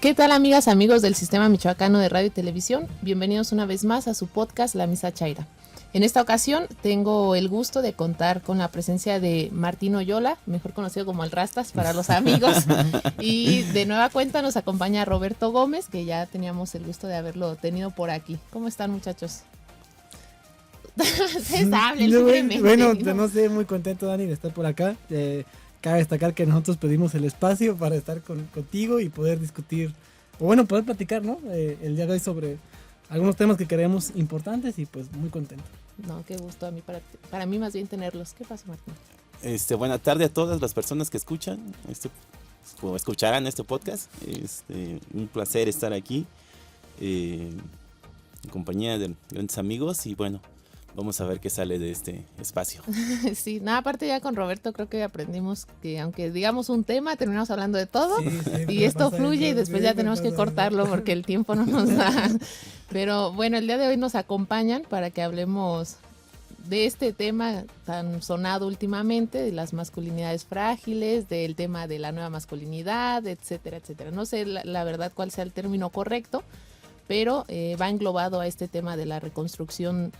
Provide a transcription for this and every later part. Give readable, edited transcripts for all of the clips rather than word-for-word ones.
¿Qué tal, amigas, amigos del Sistema Michoacano de Radio y Televisión? Bienvenidos una vez más a su podcast La Misa Chaira. En esta ocasión tengo el gusto de contar con la presencia de Martín Oyola, mejor conocido como el Rastas para los amigos. Y de nueva cuenta nos acompaña Roberto Gómez, que ya teníamos el gusto de haberlo tenido por aquí. ¿Cómo están, muchachos? Ustedes hablen libremente. Bueno, no sé, muy contento, Dani, de estar por acá. Cabe destacar que nosotros pedimos el espacio para estar contigo y poder discutir, o bueno, poder platicar, ¿no? El día de hoy sobre algunos temas que creemos importantes y pues muy contento. No, qué gusto a mí, para mí más bien tenerlos. ¿Qué pasa, Martín? Buena tarde a todas las personas que escuchan o escucharán este podcast. Un placer estar aquí en compañía de grandes amigos y bueno, vamos a ver qué sale de este espacio. Sí, nada, aparte ya con Roberto creo que aprendimos que aunque digamos un tema, terminamos hablando de todo y esto fluye y después ya tenemos que cortarlo porque el tiempo no nos da. Pero bueno, el día de hoy nos acompañan para que hablemos de este tema tan sonado últimamente, de las masculinidades frágiles, del tema de la nueva masculinidad, etcétera, etcétera. No sé la verdad cuál sea el término correcto, pero va englobado a este tema de la reconstrucción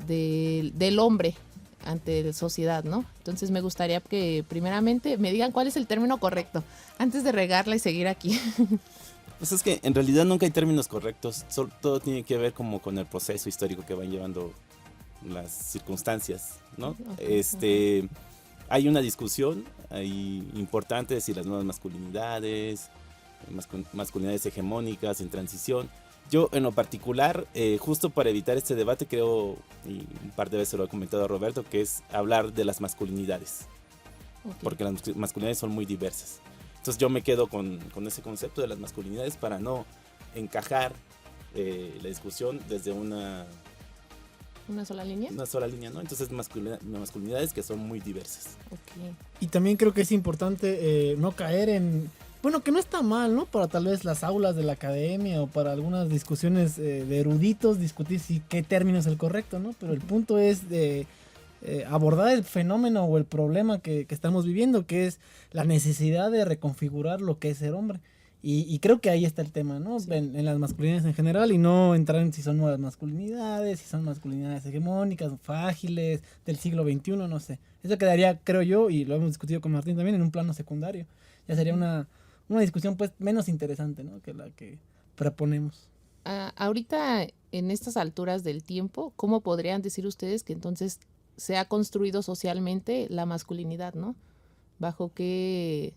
del hombre ante la sociedad, ¿no? Entonces me gustaría que primeramente me digan cuál es el término correcto antes de regarla y seguir aquí. Pues es que en realidad nunca hay términos correctos, todo tiene que ver como con el proceso histórico que van llevando las circunstancias, ¿no? Okay. Hay una discusión importante de si las nuevas masculinidades, masculinidades hegemónicas en transición. Yo en lo particular, justo para evitar este debate, creo, y un par de veces lo he comentado a Roberto, que es hablar de las masculinidades, porque las masculinidades son muy diversas. Entonces yo me quedo con ese concepto de las masculinidades para no encajar la discusión desde una sola línea. Una sola línea, ¿no? Entonces masculinidades que son muy diversas. Okay. Y también creo que es importante no caer en... Bueno, que no está mal, ¿no? Para tal vez las aulas de la academia o para algunas discusiones de eruditos, discutir qué término es el correcto, ¿no? Pero el punto es de abordar el fenómeno o el problema que estamos viviendo, que es la necesidad de reconfigurar lo que es ser hombre. Y creo que ahí está el tema, ¿no? Sí. En las masculinidades en general y no entrar en si son nuevas masculinidades, si son masculinidades hegemónicas, frágiles, del siglo XXI, no sé. Eso quedaría, creo yo, y lo hemos discutido con Martín también, en un plano secundario. Ya sería una discusión pues menos interesante, ¿no? Que la que proponemos. Ahorita, en estas alturas del tiempo, ¿cómo podrían decir ustedes que entonces se ha construido socialmente la masculinidad, ¿no? ¿Bajo qué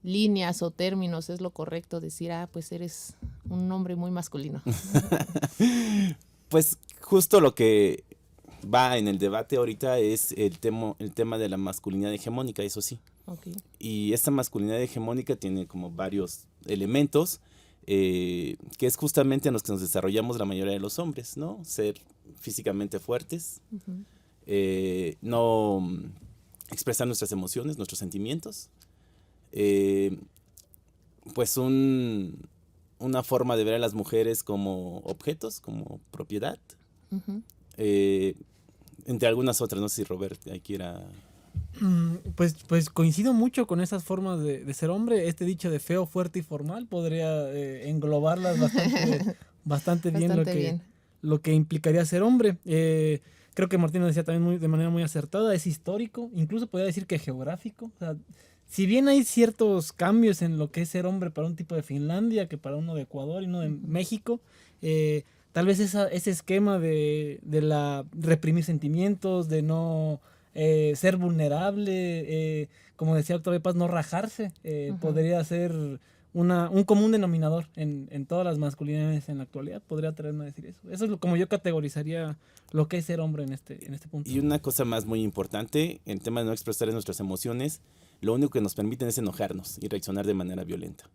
líneas o términos es lo correcto decir, pues eres un hombre muy masculino? Pues justo lo que va en el debate ahorita es el tema de la masculinidad hegemónica, eso sí. Okay. Y esta masculinidad hegemónica tiene como varios elementos que es justamente en los que nos desarrollamos la mayoría de los hombres, ¿no? Ser físicamente fuertes, no expresar nuestras emociones, nuestros sentimientos, pues una forma de ver a las mujeres como objetos, como propiedad, entre algunas otras. No sé si Robert quiera... Pues coincido mucho con esas formas de ser hombre. Este dicho de feo, fuerte y formal podría englobarlas bastante bien, lo que implicaría ser hombre. Creo que Martín decía también de manera muy acertada, es histórico, incluso podría decir que geográfico. O sea, si bien hay ciertos cambios en lo que es ser hombre para un tipo de Finlandia que para uno de Ecuador y uno de México, tal vez ese esquema de la reprimir sentimientos, de no ser vulnerable, como decía Octavio Paz, no rajarse, podría ser un común denominador en todas las masculinidades en la actualidad. Podría atreverme a decir eso. Eso es como yo categorizaría lo que es ser hombre en este punto. Y una cosa más muy importante, el tema de no expresar nuestras emociones, lo único que nos permiten es enojarnos y reaccionar de manera violenta.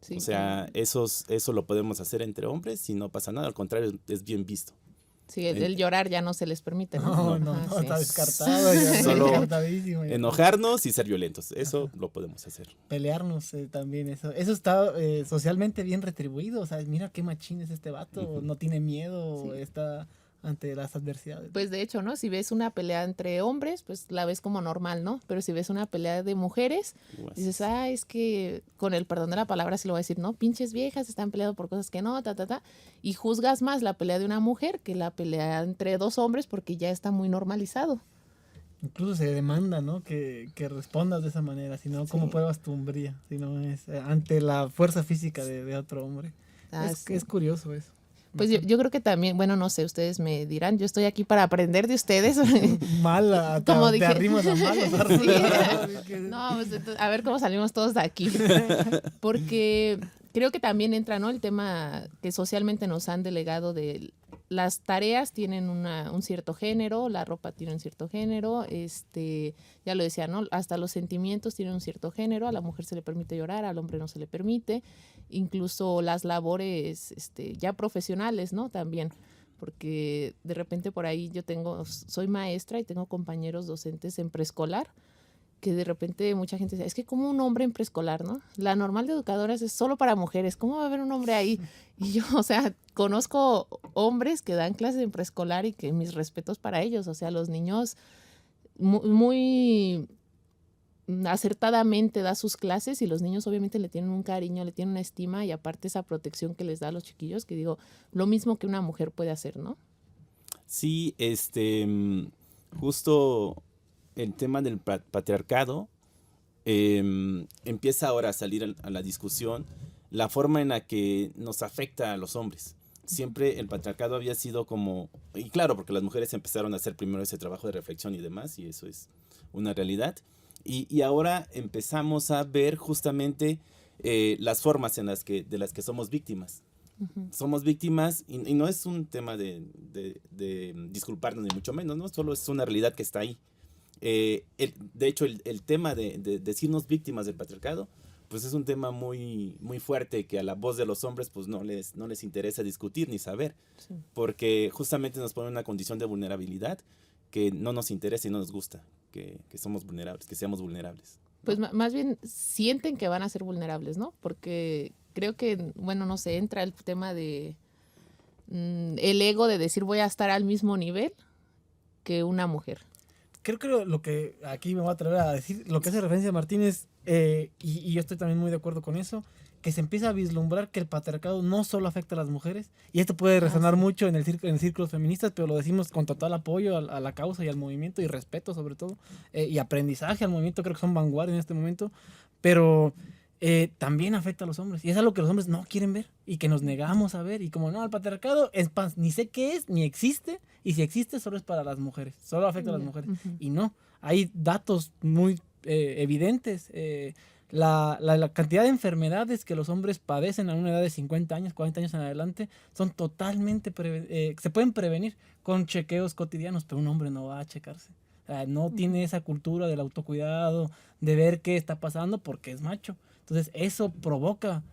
Sí, o sea, eso lo podemos hacer entre hombres y no pasa nada, al contrario, es bien visto. Sí, el llorar ya no se les permite, ¿no? No, está descartado. Ya solo enojarnos y ser violentos, eso lo podemos hacer. Pelearnos también, eso está socialmente bien retribuido. O sea, mira qué machín es este vato, no tiene miedo, está ante las adversidades. Pues de hecho, ¿no? Si ves una pelea entre hombres, pues la ves como normal, ¿no? Pero si ves una pelea de mujeres, dices, es que, con el perdón de la palabra sí lo voy a decir, ¿no? Pinches viejas están peleando por cosas que no, y juzgas más la pelea de una mujer que la pelea entre dos hombres porque ya está muy normalizado. Incluso se demanda, ¿no? Que respondas de esa manera, si no, ¿cómo pruebas tu hombría? Si no es ante la fuerza física de otro hombre. Es curioso eso. Pues yo creo que también, bueno, no sé, ustedes me dirán, yo estoy aquí para aprender de ustedes. Mala, como te arrimas a malos. Sí. No, pues a ver cómo salimos todos de aquí. Porque creo que también entra, ¿no? El tema que socialmente nos han delegado de las tareas tienen un cierto género, la ropa tiene un cierto género, ya lo decía, ¿no? Hasta los sentimientos tienen un cierto género, a la mujer se le permite llorar, al hombre no se le permite, incluso las labores ya profesionales, ¿no? También, porque de repente por ahí soy maestra y tengo compañeros docentes en preescolar, que de repente mucha gente dice, es que como un hombre en preescolar, ¿no? La normal de educadoras es solo para mujeres, ¿cómo va a haber un hombre ahí? Y yo, o sea, conozco hombres que dan clases en preescolar y que mis respetos para ellos, o sea, los niños muy acertadamente da sus clases y los niños obviamente le tienen un cariño, le tienen una estima y aparte esa protección que les da a los chiquillos, que digo, lo mismo que una mujer puede hacer, ¿no? Sí, justo el tema del patriarcado empieza ahora a salir a la discusión, la forma en la que nos afecta a los hombres. Siempre el patriarcado había sido como, y claro, porque las mujeres empezaron a hacer primero ese trabajo de reflexión y demás, y eso es una realidad. Y ahora empezamos a ver justamente las formas de las que somos víctimas. Uh-huh. Somos víctimas y no es un tema de disculparnos ni mucho menos, ¿no? Solo es una realidad que está ahí. De hecho, el tema de decirnos víctimas del patriarcado, pues es un tema muy, muy fuerte que a la voz de los hombres pues no les interesa discutir ni saber, sí, porque justamente nos pone en una condición de vulnerabilidad que no nos interesa y no nos gusta, que somos vulnerables, que seamos vulnerables, ¿no? Pues más bien sienten que van a ser vulnerables, ¿no? Porque creo que, bueno, no sé, entra el tema de el ego de decir voy a estar al mismo nivel que una mujer. Creo que lo que aquí me voy a atrever a decir, lo que hace referencia a Martínez, y yo estoy también muy de acuerdo con eso, que se empieza a vislumbrar que el patriarcado no solo afecta a las mujeres, y esto puede resonar mucho en círculos feministas, pero lo decimos con total apoyo a la causa y al movimiento, y respeto sobre todo, y aprendizaje al movimiento, creo que son vanguardia en este momento, pero también afecta a los hombres, y es algo que los hombres no quieren ver, y que nos negamos a ver, y como no, el patriarcado ni sé qué es, ni existe, y si existe solo es para las mujeres, solo afecta a las mujeres, y no, hay datos muy evidentes, la cantidad de enfermedades que los hombres padecen a una edad de 50 años, 40 años en adelante, son totalmente, se pueden prevenir con chequeos cotidianos, pero un hombre no va a checarse. No tiene esa cultura del autocuidado, de ver qué está pasando porque es macho. Entonces eso provoca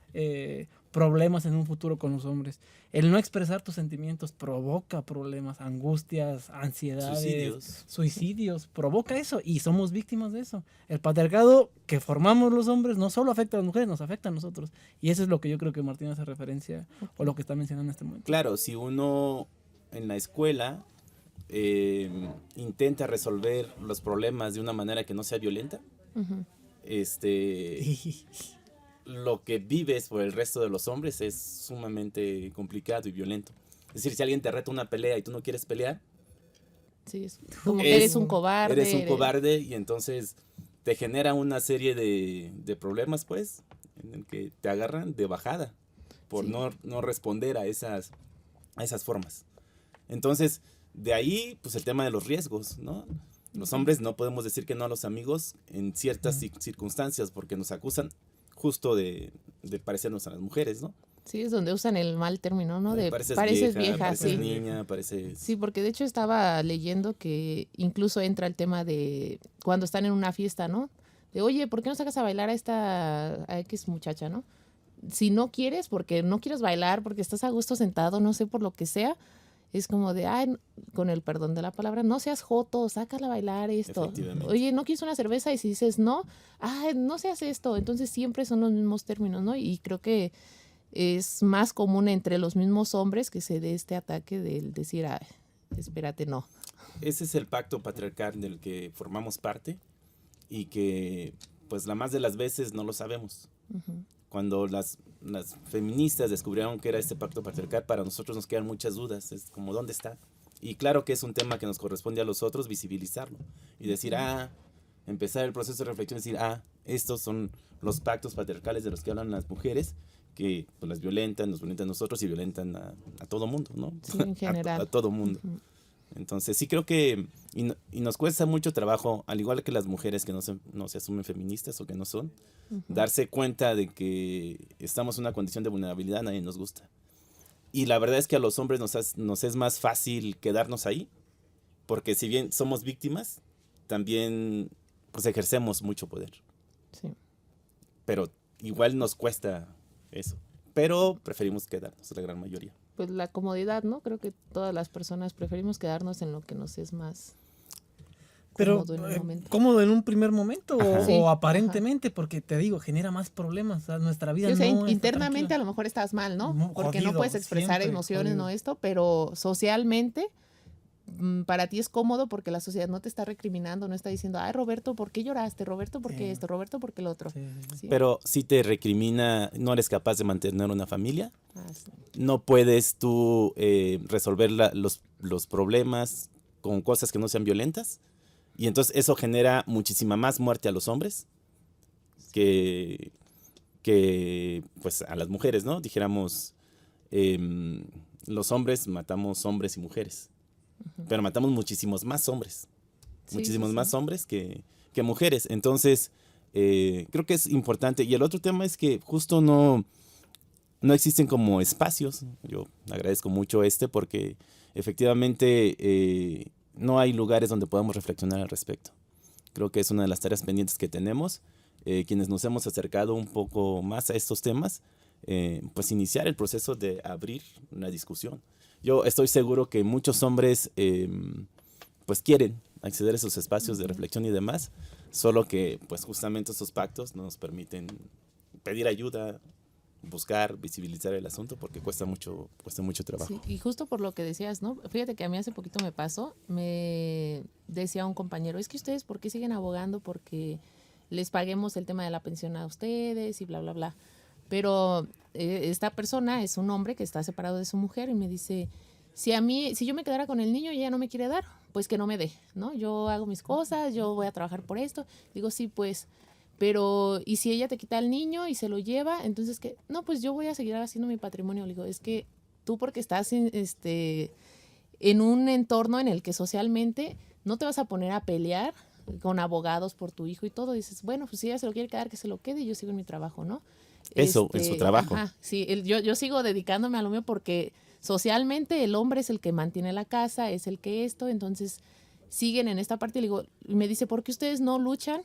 problemas en un futuro con los hombres. El no expresar tus sentimientos provoca problemas, angustias, ansiedades, suicidios, provoca eso y somos víctimas de eso. El patriarcado que formamos los hombres no solo afecta a las mujeres, nos afecta a nosotros. Y eso es lo que yo creo que Martín hace referencia o lo que está mencionando en este momento. Claro, si uno en la escuela intenta resolver los problemas de una manera que no sea violenta, uh-huh, lo que vives por el resto de los hombres es sumamente complicado y violento. Es decir, si alguien te reta una pelea y tú no quieres pelear, sí, como que eres un cobarde. Eres un cobarde y entonces te genera una serie de problemas, pues, en el que te agarran de bajada por no responder a esas formas. Entonces, de ahí, pues el tema de los riesgos, ¿no? Los hombres no podemos decir que no a los amigos en ciertas circunstancias porque nos acusan justo de parecernos a las mujeres, ¿no? Sí, es donde usan el mal término, ¿no? De pareces vieja, pareces niña, pareces... Sí, porque de hecho estaba leyendo que incluso entra el tema de cuando están en una fiesta, ¿no? De, oye, ¿por qué no sacas a bailar a X muchacha, ¿no? Si no quieres, porque no quieres bailar, porque estás a gusto sentado, no sé, por lo que sea, es como de, con el perdón de la palabra, no seas joto, sácala a bailar esto. Oye, ¿no quieres una cerveza? Y si dices no, no seas esto. Entonces siempre son los mismos términos, ¿no? Y creo que es más común entre los mismos hombres que se dé este ataque del decir, espérate, no. Ese es el pacto patriarcal del que formamos parte y que pues la más de las veces no lo sabemos. Uh-huh. Cuando las feministas descubrieron que era este pacto patriarcal, para nosotros nos quedan muchas dudas, es como ¿dónde está? Y claro que es un tema que nos corresponde a los otros visibilizarlo y decir, empezar el proceso de reflexión, decir, estos son los pactos patriarcales de los que hablan las mujeres, que pues, nos violentan a nosotros y violentan a todo mundo, ¿no? Sí, en general. a todo mundo. Uh-huh. Entonces sí creo que, y nos cuesta mucho trabajo, al igual que las mujeres que no se asumen feministas o que no son, uh-huh. darse cuenta de que estamos en una condición de vulnerabilidad, a nadie nos gusta. Y la verdad es que a los hombres nos es más fácil quedarnos ahí, porque si bien somos víctimas, también pues ejercemos mucho poder. Sí. Pero igual nos cuesta eso, pero preferimos quedarnos, la gran mayoría. Pues la comodidad, ¿no? Creo que todas las personas preferimos quedarnos en lo que nos es más cómodo en un momento. ¿Cómodo en un primer momento o aparentemente? Ajá. Porque te digo, genera más problemas. O sea, nuestra vida no internamente a lo mejor estás mal, ¿no? Porque jodido, no puedes expresar siempre, emociones, jodido. No esto, pero socialmente para ti es cómodo porque la sociedad no te está recriminando, no está diciendo, ay, Roberto, ¿por qué lloraste? Roberto, ¿por qué esto? Roberto, ¿por qué lo otro? Sí. Pero si te recrimina, no eres capaz de mantener una familia, no puedes tú resolver los problemas con cosas que no sean violentas, y entonces eso genera muchísima más muerte a los hombres que pues a las mujeres, ¿no? Dijéramos, los hombres matamos hombres y mujeres. Pero matamos muchísimos más hombres, más hombres que mujeres. Entonces, creo que es importante. Y el otro tema es que justo no existen como espacios. Yo agradezco mucho porque efectivamente no hay lugares donde podamos reflexionar al respecto. Creo que es una de las tareas pendientes que tenemos. Quienes nos hemos acercado un poco más a estos temas, pues iniciar el proceso de abrir una discusión. Yo estoy seguro que muchos hombres pues quieren acceder a esos espacios de reflexión y demás, solo que pues justamente estos pactos no nos permiten pedir ayuda, buscar, visibilizar el asunto porque cuesta mucho trabajo. Sí, y justo por lo que decías, ¿no? Fíjate que a mí hace poquito me pasó, me decía un compañero, es que ustedes ¿por qué siguen abogando porque les paguemos el tema de la pensión a ustedes y bla, bla, bla? Pero esta persona es un hombre que está separado de su mujer y me dice, si yo me quedara con el niño y ella no me quiere dar, pues que no me dé, ¿no? Yo hago mis cosas, yo voy a trabajar por esto. Digo, sí, pues, pero ¿y si ella te quita al niño y se lo lleva? Entonces, ¿qué? No, pues yo voy a seguir haciendo mi patrimonio. Le digo, es que tú porque estás en un entorno en el que socialmente no te vas a poner a pelear con abogados por tu hijo y todo. Dices, bueno, pues si ella se lo quiere quedar, que se lo quede y yo sigo en mi trabajo, ¿no? Eso, en su trabajo. Ajá, sí, yo sigo dedicándome a lo mío porque socialmente el hombre es el que mantiene la casa, es el que entonces siguen en esta parte. Y me dice, ¿por qué ustedes no luchan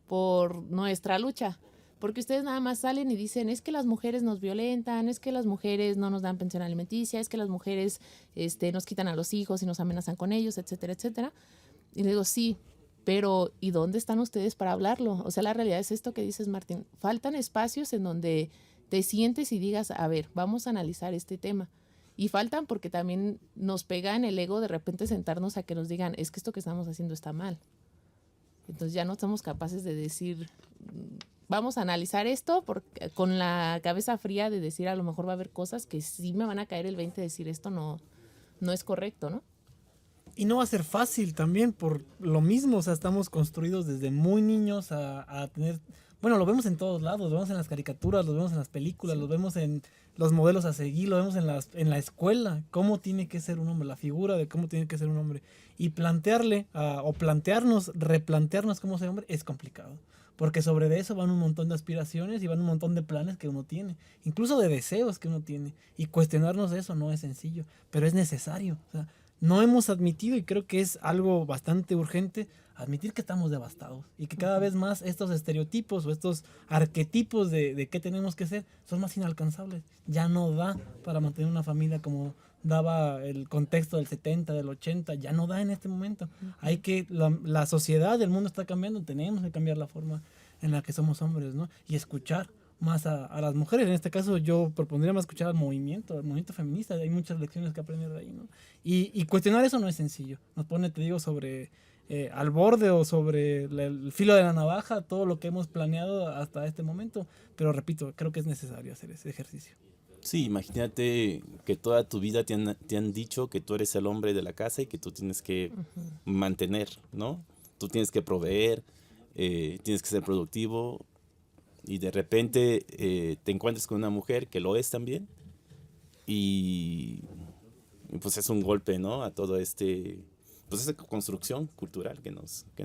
por nuestra lucha? Porque ustedes nada más salen y dicen, es que las mujeres nos violentan, es que las mujeres no nos dan pensión alimenticia, es que las mujeres nos quitan a los hijos y nos amenazan con ellos, etcétera, etcétera. Y le digo, sí, pero ¿y dónde están ustedes para hablarlo? O sea, la realidad es esto que dices, Martín. Faltan espacios en donde te sientes y digas, a ver, vamos a analizar este tema. Y faltan porque también nos pega en el ego de repente sentarnos a que nos digan, es que esto que estamos haciendo está mal. Entonces ya no somos capaces de decir, vamos a analizar esto con la cabeza fría de decir, a lo mejor va a haber cosas que sí me van a caer el 20 de decir, esto no es correcto, ¿no? Y no va a ser fácil también por lo mismo, o sea, estamos construidos desde muy niños a tener, bueno, lo vemos en todos lados, lo vemos en las caricaturas, lo vemos en las películas, lo vemos en los modelos a seguir, lo vemos en la escuela, cómo tiene que ser un hombre, la figura de cómo tiene que ser un hombre. Y replantearnos cómo ser hombre es complicado, porque sobre de eso van un montón de aspiraciones y van un montón de planes que uno tiene, incluso de deseos que uno tiene, y cuestionarnos eso no es sencillo, pero es necesario, o sea, no hemos admitido, y creo que es algo bastante urgente, admitir que estamos devastados y que cada vez más estos estereotipos o estos arquetipos de qué tenemos que ser son más inalcanzables. Ya no da para mantener una familia como daba el contexto del 70, del 80, ya no da en este momento. Hay que, la sociedad, el mundo está cambiando, tenemos que cambiar la forma en la que somos hombres, ¿no? Y escuchar. más a las mujeres. En este caso yo propondría más escuchar al movimiento feminista. Hay muchas lecciones que aprender de ahí, ¿no? Y cuestionar eso no es sencillo. Nos pone, te digo, sobre al borde o sobre el filo de la navaja todo lo que hemos planeado hasta este momento. Pero repito, creo que es necesario hacer ese ejercicio. Sí, imagínate que toda tu vida te han dicho que tú eres el hombre de la casa y que tú tienes que mantener, ¿no? Tú tienes que proveer, tienes que ser productivo, y de repente te encuentras con una mujer que lo es también, y pues es un golpe, ¿no? A todo pues esa construcción cultural que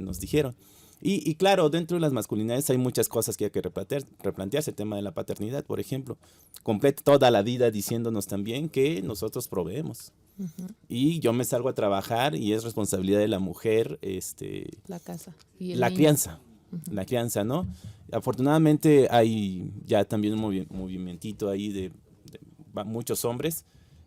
nos dijeron. Y claro, dentro de las masculinidades hay muchas cosas que hay que replantearse. El tema de la paternidad, por ejemplo. Completa toda la vida diciéndonos también que nosotros proveemos. Y yo me salgo a trabajar y es responsabilidad de la mujer la casa. La crianza. La crianza, ¿no? Afortunadamente hay ya también un movimentito ahí de muchos hombres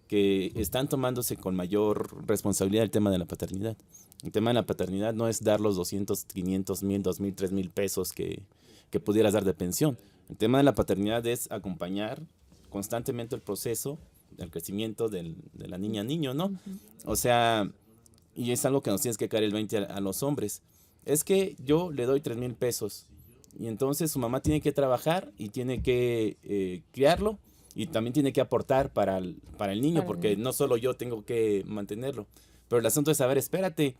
que están tomándose con mayor responsabilidad el tema de la paternidad. El tema de la paternidad no es dar los 200, 500, 1000, 2000, 3000 pesos que pudieras dar de pensión. El tema de la paternidad es acompañar constantemente el proceso del crecimiento de la niño, ¿no? O sea, y es algo que nos tienes que caer el 20 a los hombres. Es que yo le doy 3000 pesos y entonces su mamá tiene que trabajar y tiene que criarlo y también tiene que aportar para el niño, porque no solo yo tengo que mantenerlo. Pero el asunto es saber, espérate,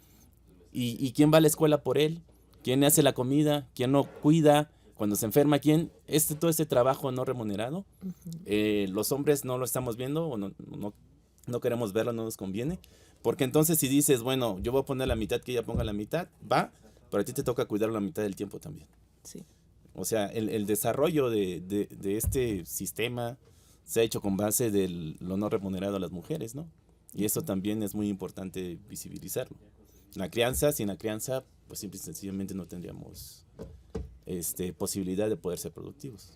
¿y quién va a la escuela por él? ¿Quién hace la comida? ¿Quién lo cuida? Cuando se enferma, ¿quién? Todo este trabajo no remunerado, los hombres no lo estamos viendo o no queremos verlo, no nos conviene. Porque entonces si dices, bueno, yo voy a poner la mitad, que ella ponga la mitad, va, pero a ti te toca cuidar la mitad del tiempo también. Sí. O sea, el desarrollo de este sistema se ha hecho con base de lo no remunerado a las mujeres, ¿no? Y eso también es muy importante visibilizarlo. La crianza, sin la crianza, pues simple y sencillamente no tendríamos posibilidad de poder ser productivos.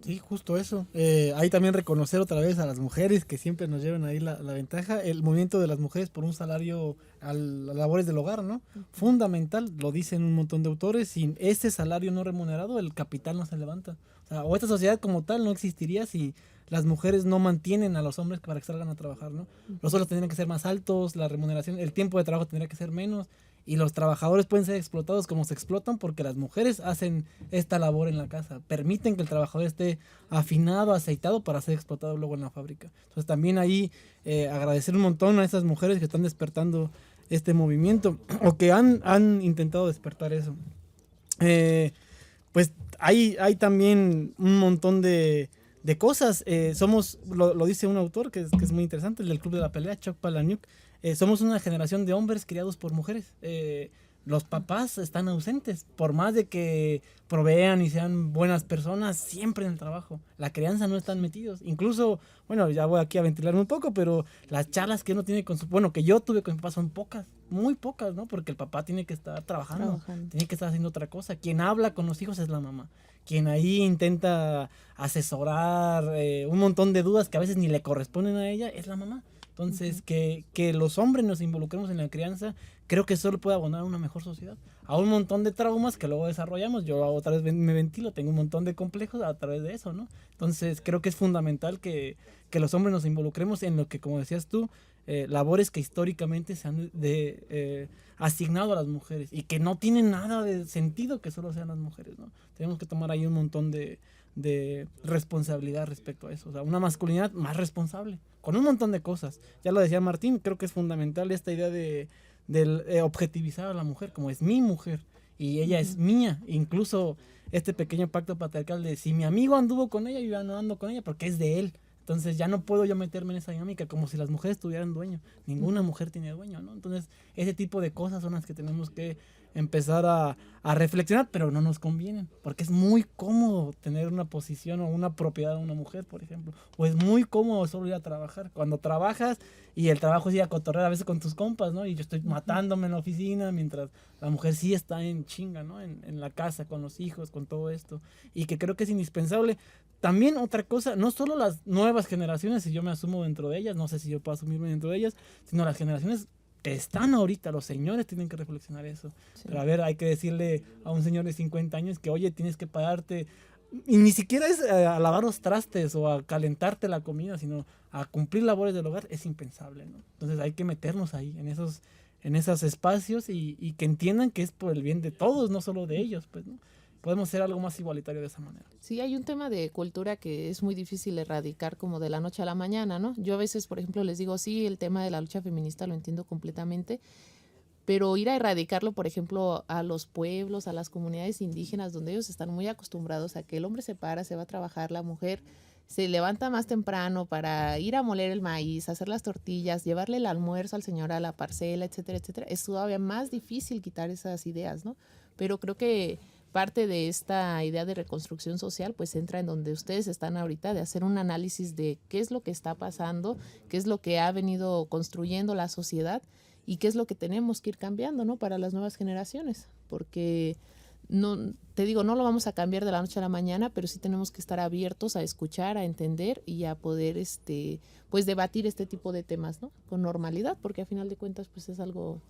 Sí, justo eso. Hay también reconocer otra vez a las mujeres que siempre nos llevan ahí la ventaja. El movimiento de las mujeres por un salario a las labores del hogar, ¿no? Fundamental, lo dicen un montón de autores. Sin ese salario no remunerado, el capital no se levanta. O esta sociedad como tal no existiría si las mujeres no mantienen a los hombres para que salgan a trabajar, ¿no? Los sueldos tendrían que ser más altos, la remuneración, el tiempo de trabajo tendría que ser menos. Y los trabajadores pueden ser explotados como se explotan porque las mujeres hacen esta labor en la casa. Permiten que el trabajador esté afinado, aceitado para ser explotado luego en la fábrica. Entonces también ahí agradecer un montón a esas mujeres que están despertando este movimiento o que han intentado despertar eso. Pues hay también un montón de cosas. Lo dice un autor que es muy interesante, el del Club de la Pelea, Chuck Palahniuk. Somos una generación de hombres criados por mujeres. Los papás están ausentes, por más de que provean y sean buenas personas, siempre en el trabajo. La crianza no están metidos. Incluso, bueno, ya voy aquí a ventilarme un poco, pero las charlas que uno tiene que yo tuve con mi papá son pocas, muy pocas, ¿no? Porque el papá tiene que estar trabajando, tiene que estar haciendo otra cosa. Quien habla con los hijos es la mamá. Quien ahí intenta asesorar un montón de dudas que a veces ni le corresponden a ella es la mamá. Entonces, que los hombres nos involucremos en la crianza, creo que solo puede abonar a una mejor sociedad. A un montón de traumas que luego desarrollamos. Yo otra vez me ventilo, tengo un montón de complejos a través de eso, ¿no? Entonces, creo que es fundamental que los hombres nos involucremos en lo que, como decías tú, labores que históricamente se han asignado a las mujeres y que no tienen nada de sentido que solo sean las mujeres, ¿no? Tenemos que tomar ahí un montón de responsabilidad respecto a eso. O sea, una masculinidad más responsable, con un montón de cosas. Ya lo decía Martín, creo que es fundamental esta idea de objetivizar a la mujer, como es mi mujer y ella es mía. Incluso este pequeño pacto patriarcal de si mi amigo anduvo con ella, yo ya no ando con ella porque es de él. Entonces ya no puedo yo meterme en esa dinámica como si las mujeres tuvieran dueño. Ninguna mujer tiene dueño, ¿no? Entonces ese tipo de cosas son las que tenemos que empezar a reflexionar, pero no nos convienen, porque es muy cómodo tener una posición o una propiedad de una mujer, por ejemplo, o es muy cómodo solo ir a trabajar. Cuando trabajas y el trabajo es ir a cotorrear a veces con tus compas, ¿no? Y yo estoy matándome en la oficina mientras la mujer sí está en chinga, ¿no? En la casa, con los hijos, con todo esto, y que creo que es indispensable. También otra cosa, no solo las nuevas generaciones, si yo me asumo dentro de ellas, no sé si yo puedo asumirme dentro de ellas, sino las generaciones que están ahorita, los señores tienen que reflexionar eso. Sí. Pero a ver, hay que decirle a un señor de 50 años que, oye, tienes que pagarte Y ni siquiera es a lavar los trastes o a calentarte la comida, sino a cumplir labores del hogar, es impensable, ¿no? Entonces hay que meternos ahí, en esos espacios y que entiendan que es por el bien de todos, no solo de ellos, pues, ¿no? Podemos ser algo más igualitario de esa manera. Sí, hay un tema de cultura que es muy difícil erradicar como de la noche a la mañana, ¿no? Yo a veces, por ejemplo, les digo, sí, el tema de la lucha feminista lo entiendo completamente, pero ir a erradicarlo, por ejemplo, a los pueblos, a las comunidades indígenas, donde ellos están muy acostumbrados a que el hombre se para, se va a trabajar, la mujer se levanta más temprano para ir a moler el maíz, hacer las tortillas, llevarle el almuerzo al señor a la parcela, etcétera, etcétera. Es todavía más difícil quitar esas ideas, ¿no? Pero creo que parte de esta idea de reconstrucción social pues entra en donde ustedes están ahorita, de hacer un análisis de qué es lo que está pasando, qué es lo que ha venido construyendo la sociedad y qué es lo que tenemos que ir cambiando, ¿no? Para las nuevas generaciones, porque no, te digo, no lo vamos a cambiar de la noche a la mañana, pero sí tenemos que estar abiertos a escuchar, a entender y a poder pues debatir este tipo de temas, ¿no? Con normalidad, porque a final de cuentas pues es algo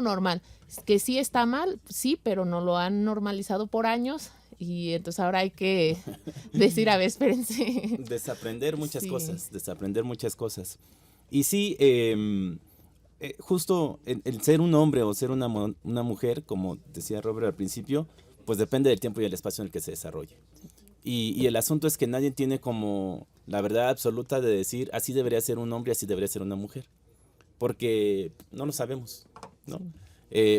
normal. Que sí está mal, sí, pero no lo han normalizado por años y entonces ahora hay que decir, a ver, espérense. Desaprender muchas cosas. Y sí, justo el ser un hombre o ser una mujer, como decía Robert al principio, pues depende del tiempo y el espacio en el que se desarrolle. Y el asunto es que nadie tiene como la verdad absoluta de decir así debería ser un hombre, así debería ser una mujer. Porque no lo sabemos, ¿no?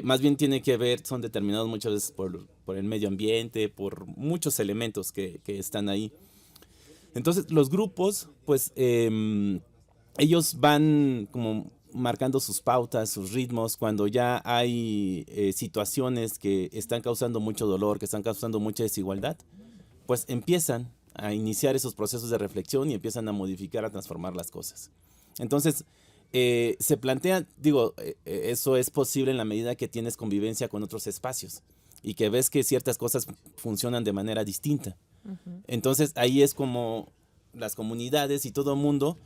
Más bien tiene que ver, son determinados muchas veces por el medio ambiente, por muchos elementos que están ahí. Entonces los grupos, pues ellos van como marcando sus pautas, sus ritmos, cuando ya hay situaciones que están causando mucho dolor, que están causando mucha desigualdad, pues empiezan a iniciar esos procesos de reflexión y empiezan a modificar, a transformar las cosas. Entonces, se plantea, eso es posible en la medida que tienes convivencia con otros espacios y que ves que ciertas cosas funcionan de manera distinta. Uh-huh. Entonces, ahí es como las comunidades y todo el mundo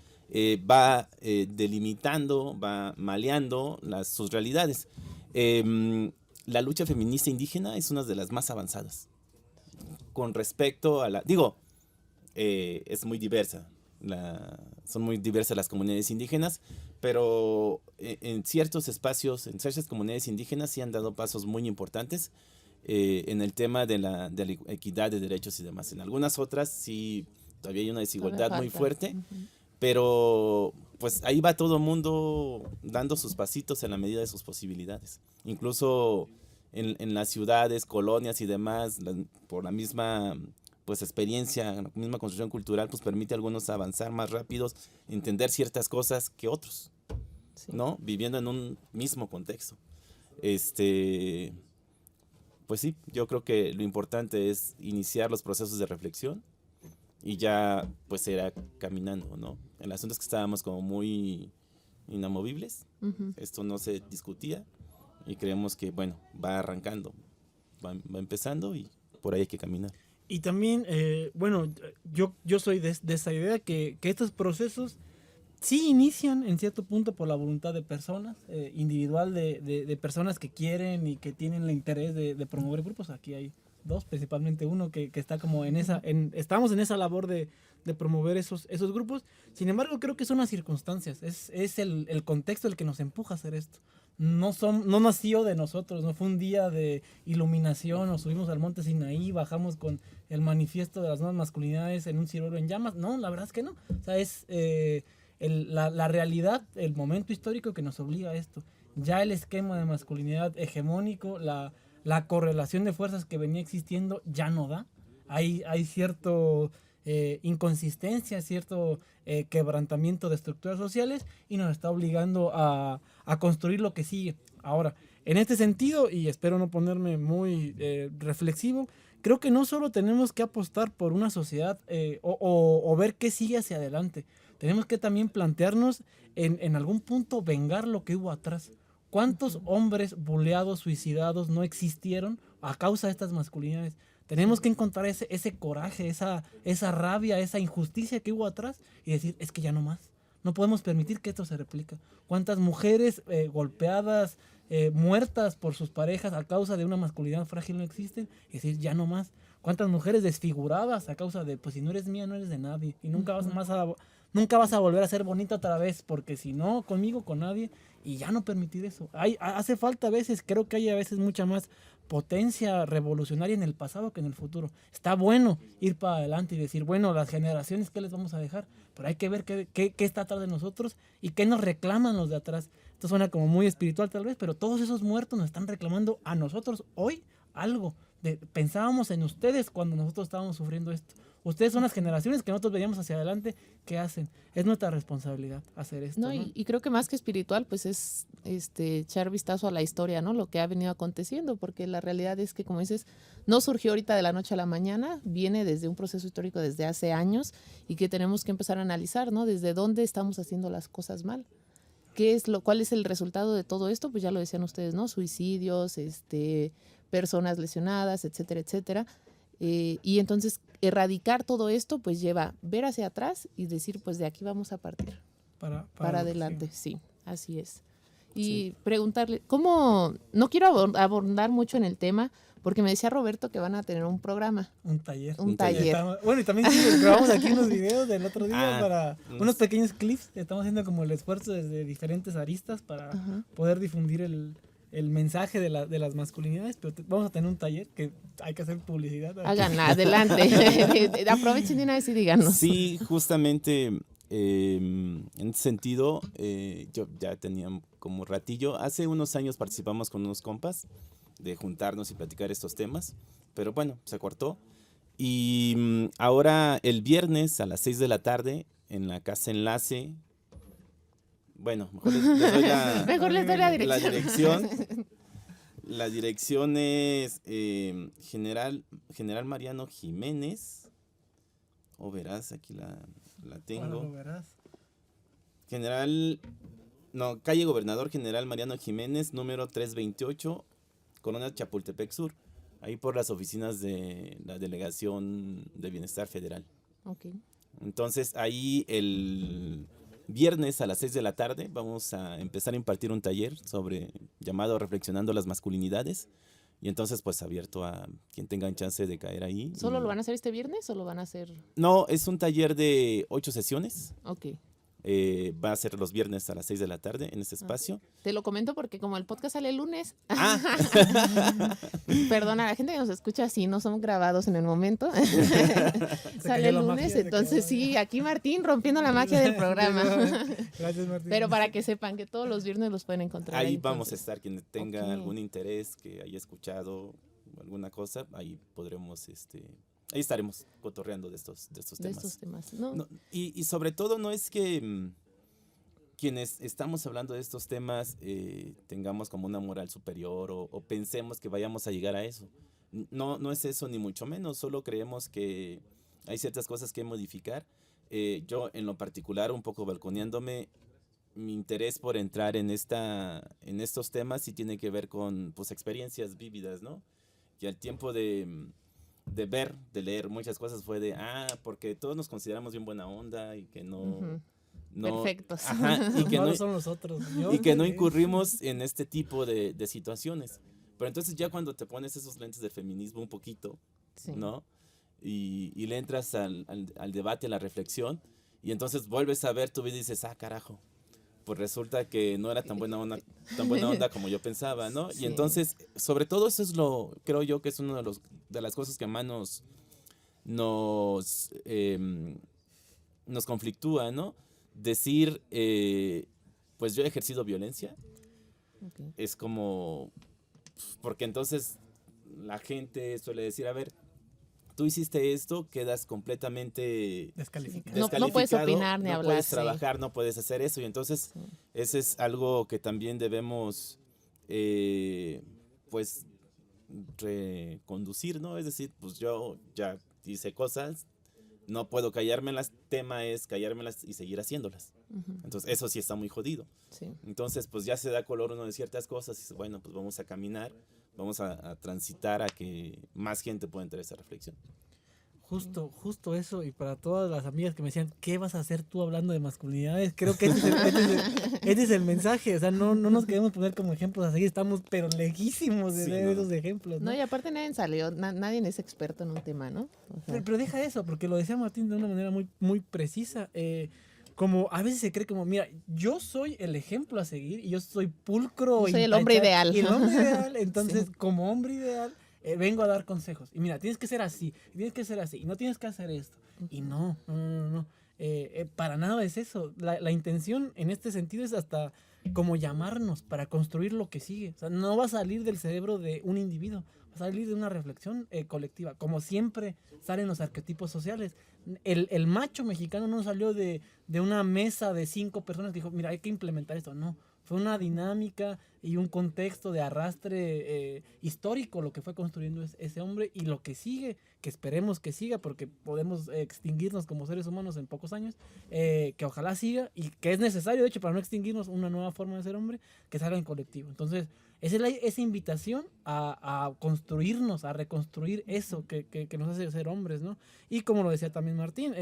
va delimitando, va maleando sus realidades. La lucha feminista indígena es una de las más avanzadas. Con respecto a es muy diversa. Son muy diversas las comunidades indígenas, pero en ciertos espacios, en ciertas comunidades indígenas sí han dado pasos muy importantes en el tema de la equidad de derechos y demás. En algunas otras sí todavía hay una desigualdad muy fuerte, uh-huh. Pero pues ahí va todo el mundo dando sus pasitos en la medida de sus posibilidades. Incluso en las ciudades, colonias y demás, por la misma pues experiencia, la misma construcción cultural, pues permite a algunos avanzar más rápidos, entender ciertas cosas que otros, sí. ¿No? Viviendo en un mismo contexto. Pues sí, yo creo que lo importante es iniciar los procesos de reflexión y ya pues irá caminando, ¿no? El asunto es que estábamos como muy inamovibles, uh-huh. Esto no se discutía y creemos que, bueno, va arrancando, va empezando y por ahí hay que caminar. Y también, yo soy de esa idea que estos procesos sí inician en cierto punto por la voluntad de personas, individual de personas que quieren y que tienen el interés de promover grupos. Aquí hay dos, principalmente uno que está como estamos en esa labor de promover esos grupos. Sin embargo, creo que son las circunstancias, es el contexto el que nos empuja a hacer esto. No nació de nosotros, no fue un día de iluminación, nos subimos al monte Sinaí, bajamos con el manifiesto de las nuevas masculinidades en un ciruelo en llamas. No, la verdad es que no. O sea, es la realidad, el momento histórico que nos obliga a esto. Ya el esquema de masculinidad hegemónico, la correlación de fuerzas que venía existiendo ya no da. Hay cierto inconsistencia, cierto quebrantamiento de estructuras sociales y nos está obligando a construir lo que sigue. Ahora, en este sentido, y espero no ponerme muy reflexivo, creo que no solo tenemos que apostar por una sociedad o ver qué sigue hacia adelante. Tenemos que también plantearnos en algún punto vengar lo que hubo atrás. ¿Cuántos hombres buleados, suicidados no existieron a causa de estas masculinidades? Tenemos que encontrar ese coraje, esa rabia, esa injusticia que hubo atrás y decir, es que ya no más. No podemos permitir que esto se replique. ¿Cuántas mujeres golpeadas, muertas por sus parejas a causa de una masculinidad frágil no existen? Y decir, ya no más. cuántas mujeres desfiguradas a causa de, pues si no eres mía, no eres de nadie. Y nunca vas a volver a ser bonita otra vez, porque si no, conmigo, con nadie, y ya no permitir eso. Hace falta a veces, creo que hay a veces mucha más potencia revolucionaria en el pasado que en el futuro. Está bueno ir para adelante y decir, bueno, las generaciones, ¿qué les vamos a dejar? Pero hay que ver qué está atrás de nosotros y qué nos reclaman los de atrás. Esto suena como muy espiritual tal vez, pero todos esos muertos nos están reclamando a nosotros hoy algo. Pensábamos en ustedes cuando nosotros estábamos sufriendo esto. Ustedes son las generaciones que nosotros veíamos hacia adelante. ¿Qué hacen? Es nuestra responsabilidad hacer esto. No, y creo que más que espiritual, pues es echar vistazo a la historia, ¿no? Lo que ha venido aconteciendo, porque la realidad es que, como dices, no surgió ahorita de la noche a la mañana, viene desde un proceso histórico desde hace años y que tenemos que empezar a analizar, ¿no? Desde dónde estamos haciendo las cosas mal. ¿Cuál es el resultado de todo esto? Pues ya lo decían ustedes, ¿no? Suicidios, personas lesionadas, etcétera, etcétera. Y entonces erradicar todo esto pues lleva ver hacia atrás y decir pues de aquí vamos a partir para adelante, sí, así es. Y preguntarle, ¿cómo? No quiero abordar mucho en el tema porque me decía Roberto que van a tener un programa. Un taller. Bueno, y también grabamos aquí unos videos del otro día para unos pequeños clips. Estamos haciendo como el esfuerzo desde diferentes aristas para poder difundir el mensaje de las masculinidades, pero vamos a tener un taller que hay que hacer publicidad. Háganla, adelante. Aprovechen de una vez y díganos. Sí, justamente en ese sentido, yo ya tenía como ratillo. Hace unos años participamos con unos compas de juntarnos y platicar estos temas, pero bueno, se cortó. Y ahora el viernes a las 6 de la tarde en la Casa Enlace. Bueno, mejor les doy la dirección. La dirección es General Mariano Jiménez. O verás, aquí la tengo. Calle Gobernador General Mariano Jiménez, número 328, Colonia Chapultepec Sur. Ahí por las oficinas de la Delegación de Bienestar Federal. Okay. Entonces, ahí el viernes a las 6 de la tarde vamos a empezar a impartir un taller llamado Reflexionando las Masculinidades. Y entonces, pues, abierto a quien tenga chance de caer ahí. ¿Solo lo van a hacer este viernes o lo van a hacer? No, es un taller de 8 sesiones. Ok. Va a ser los viernes a las 6 de la tarde en este espacio. Te lo comento porque como el podcast sale el lunes, perdona, la gente que nos escucha así, no son grabados en el momento, sale el lunes, entonces sí, aquí Martín rompiendo la magia del programa. Gracias, Martín. Pero para que sepan que todos los viernes los pueden encontrar. Ahí vamos a estar, quien tenga algún interés, que haya escuchado alguna cosa, ahí podremos... Ahí estaremos cotorreando de estos temas. No, y sobre todo no es que quienes estamos hablando de estos temas tengamos como una moral superior o pensemos que vayamos a llegar a eso. No es eso ni mucho menos, solo creemos que hay ciertas cosas que modificar. Yo en lo particular, un poco balconeándome, mi interés por entrar en estos temas sí tiene que ver con pues, experiencias vívidas, ¿no? Que al tiempo de leer muchas cosas fue porque todos nos consideramos bien buena onda y que no perfectos. Ajá, y que no son nosotros. Y que no incurrimos en este tipo de situaciones. Pero entonces ya cuando te pones esos lentes del feminismo un poquito, sí, ¿no? Y le entras al debate, a la reflexión, y entonces vuelves a ver tu vida y dices, carajo, pues resulta que no era tan buena onda como yo pensaba, ¿no? Sí. Y entonces, sobre todo eso es creo yo que es una de las cosas que más nos conflictúa, ¿no? Decir, pues yo he ejercido violencia, okay, es como, porque entonces la gente suele decir, a ver, tú hiciste esto, quedas completamente descalificado. No puedes opinar ni hablar. No puedes trabajar, no puedes hacer eso. Y entonces, sí, ese es algo que también debemos, pues, reconducir, ¿no? Es decir, pues yo ya hice cosas, no puedo callármelas, tema es callármelas y seguir haciéndolas. Uh-huh. Entonces, eso sí está muy jodido. Sí. Entonces, pues ya se da color uno de ciertas cosas y dice, bueno, pues vamos a caminar, vamos a transitar a que más gente pueda entrar a esa reflexión. Justo eso, y para todas las amigas que me decían, ¿qué vas a hacer tú hablando de masculinidades? Creo que este es el mensaje, o sea, no nos queremos poner como ejemplos a seguir, estamos pero lejísimos de esos ejemplos, ¿no? No, y aparte nadie salió, nadie es experto en un tema, ¿no? O sea, pero deja eso, porque lo decía Martín de una manera muy, muy precisa, como a veces se cree como, mira, yo soy el ejemplo a seguir y yo soy pulcro. Soy el hombre ideal. Y el hombre ideal, entonces como hombre ideal vengo a dar consejos. Y mira, tienes que ser así, tienes que ser así, y no tienes que hacer esto. Y no. Para nada es eso. La intención en este sentido es hasta como llamarnos para construir lo que sigue. O sea, no va a salir del cerebro de un individuo, va a salir de una reflexión colectiva. Como siempre salen los arquetipos sociales. El macho mexicano no salió de una mesa de 5 personas que dijo, mira, hay que implementar esto. No, fue una dinámica y un contexto de arrastre histórico lo que fue construyendo ese hombre, y lo que sigue, que esperemos que siga, porque podemos extinguirnos como seres humanos en pocos años, que ojalá siga, y que es necesario, de hecho, para no extinguirnos, una nueva forma de ser hombre, que salga en colectivo. Entonces, esa invitación a construirnos, a reconstruir eso que nos hace ser hombres, ¿no? Y como lo decía también Martín,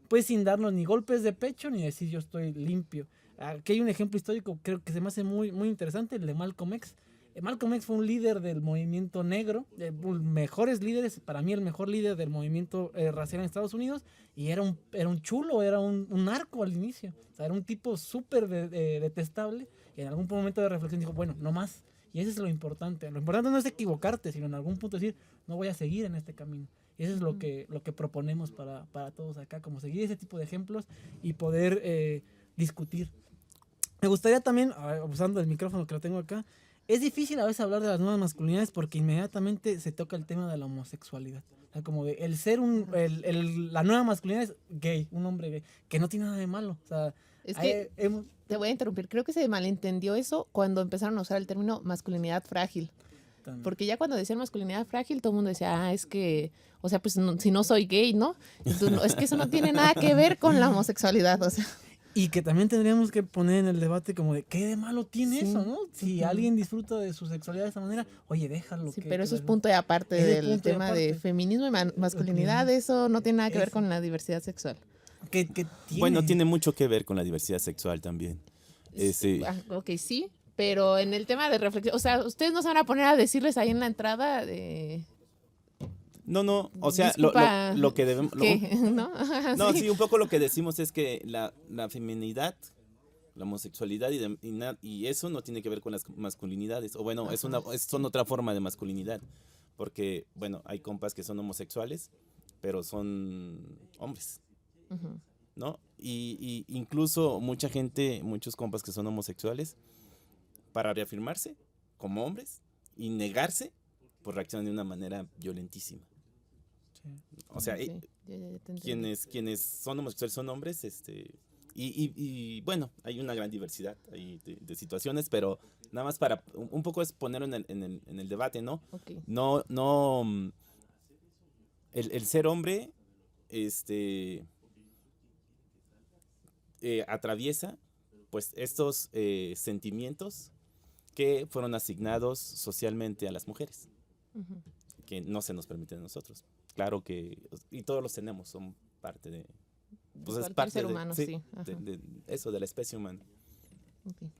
pues sin darnos ni golpes de pecho, ni decir yo estoy limpio. Aquí hay un ejemplo histórico, creo que se me hace muy, muy interesante, el de Malcolm X. Malcolm X fue un líder del movimiento negro, mejores líderes, para mí el mejor líder del movimiento racial en Estados Unidos, y era un chulo, era un narco al inicio. O sea, era un tipo súper detestable, y en algún momento de reflexión dijo, bueno, no más. Y eso es lo importante. Lo importante no es equivocarte, sino en algún punto decir, no voy a seguir en este camino. Y eso es lo que proponemos para todos acá, como seguir ese tipo de ejemplos y poder discutir. Me gustaría también, usando el micrófono que lo tengo acá, es difícil a veces hablar de las nuevas masculinidades porque inmediatamente se toca el tema de la homosexualidad. O sea, como de el ser la nueva masculinidad es gay, un hombre gay, que no tiene nada de malo. O sea, es que te voy a interrumpir, creo que se malentendió eso cuando empezaron a usar el término masculinidad frágil. También. Porque ya cuando decían masculinidad frágil, todo el mundo decía, es que, o sea, pues si no soy gay, ¿no? Entonces, es que eso no tiene nada que ver con la homosexualidad, o sea. Y que también tendríamos que poner en el debate como de qué de malo tiene eso, ¿no? Si alguien disfruta de su sexualidad de esa manera, oye, déjalo. Sí, pero eso es punto y aparte del tema de feminismo y masculinidad, eso no tiene nada que ver con la diversidad sexual. ¿Qué tiene? Bueno, tiene mucho que ver con la diversidad sexual también. Ok, sí, pero en el tema de reflexión, o sea, ustedes no se van a poner a decirles ahí en la entrada de... No, o sea, lo que debemos... ¿No? Sí, un poco lo que decimos es que la feminidad, la homosexualidad y eso no tiene que ver con las masculinidades, o bueno, son otra forma de masculinidad, porque, bueno, hay compas que son homosexuales, pero son hombres, ¿no? Y incluso muchos compas que son homosexuales, para reafirmarse como hombres y negarse, pues reaccionan de una manera violentísima. O sea, quienes son homosexuales son hombres, y bueno, hay una gran diversidad ahí de situaciones, pero nada más para un poco es ponerlo en el debate, ¿no? Okay. No, el ser hombre, atraviesa, pues, estos sentimientos que fueron asignados socialmente a las mujeres, que no se nos permiten a nosotros. Claro que, y todos los tenemos, son parte de... Pues es parte ser humano, sí. De eso, de la especie humana. Okay.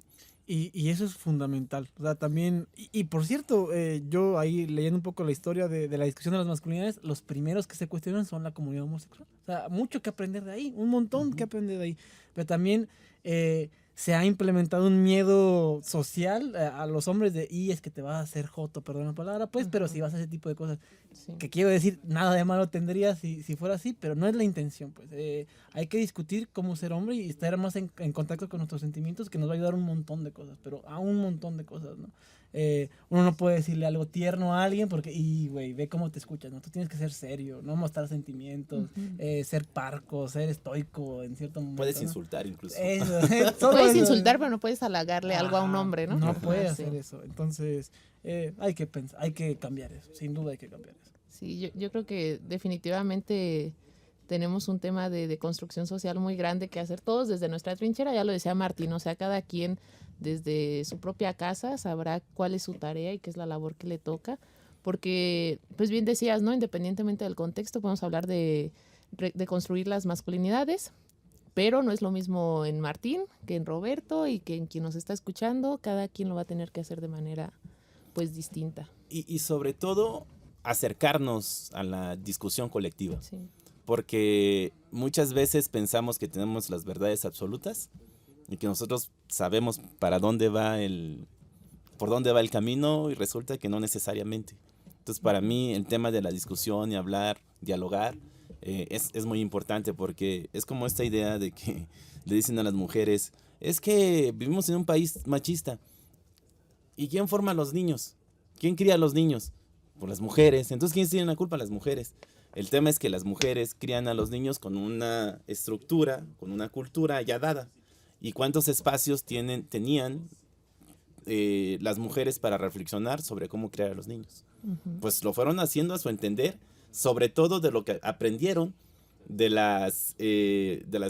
Y eso es fundamental. O sea, también, y por cierto, yo ahí leyendo un poco la historia de la discusión de las masculinidades, los primeros que se cuestionan son la comunidad homosexual. O sea, mucho que aprender de ahí, un montón que aprender de ahí. Pero también se ha implementado un miedo social a los hombres y es que te vas a hacer joto, perdón la palabra, pues, pero si vas a ese tipo de cosas. Sí. Que quiero decir, nada de malo tendría si fuera así, pero no es la intención, pues. Hay que discutir cómo ser hombre y estar más en contacto con nuestros sentimientos, que nos va a ayudar un montón de cosas, pero a un montón de cosas, ¿no? Uno no puede decirle algo tierno a alguien porque, güey, ve cómo te escuchas, ¿no? Tú tienes que ser serio, no mostrar sentimientos, ser parco, ser estoico en cierto momento. Puedes insultar incluso. Puedes insultar, pero no puedes halagarle algo a un hombre, ¿no? No puedes hacer eso. Entonces, hay que pensar, hay que cambiar eso, sin duda hay que cambiar eso. Sí, yo creo que definitivamente tenemos un tema de construcción social muy grande que hacer todos desde nuestra trinchera, ya lo decía Martín, o sea, cada quien desde su propia casa sabrá cuál es su tarea y qué es la labor que le toca, porque, pues bien decías, ¿no? Independientemente del contexto, podemos hablar de construir las masculinidades, pero no es lo mismo en Martín que en Roberto y que en quien nos está escuchando. Cada quien lo va a tener que hacer de manera, pues, distinta. Y sobre todo, acercarnos a la discusión colectiva. Sí. Porque muchas veces pensamos que tenemos las verdades absolutas y que nosotros sabemos por dónde va el camino, y resulta que no necesariamente. Entonces, para mí, el tema de la discusión y hablar, dialogar, es muy importante, porque es como esta idea de que le dicen a las mujeres, es que vivimos en un país machista. ¿Y quién forma a los niños? ¿Quién cría a los niños? Pues las mujeres. Entonces, ¿quién tiene la culpa? Las mujeres. El tema es que las mujeres crían a los niños con una estructura, con una cultura ya dada. ¿Y cuántos espacios tenían las mujeres para reflexionar sobre cómo criar a los niños? Uh-huh. Pues lo fueron haciendo a su entender, sobre todo de lo que aprendieron de las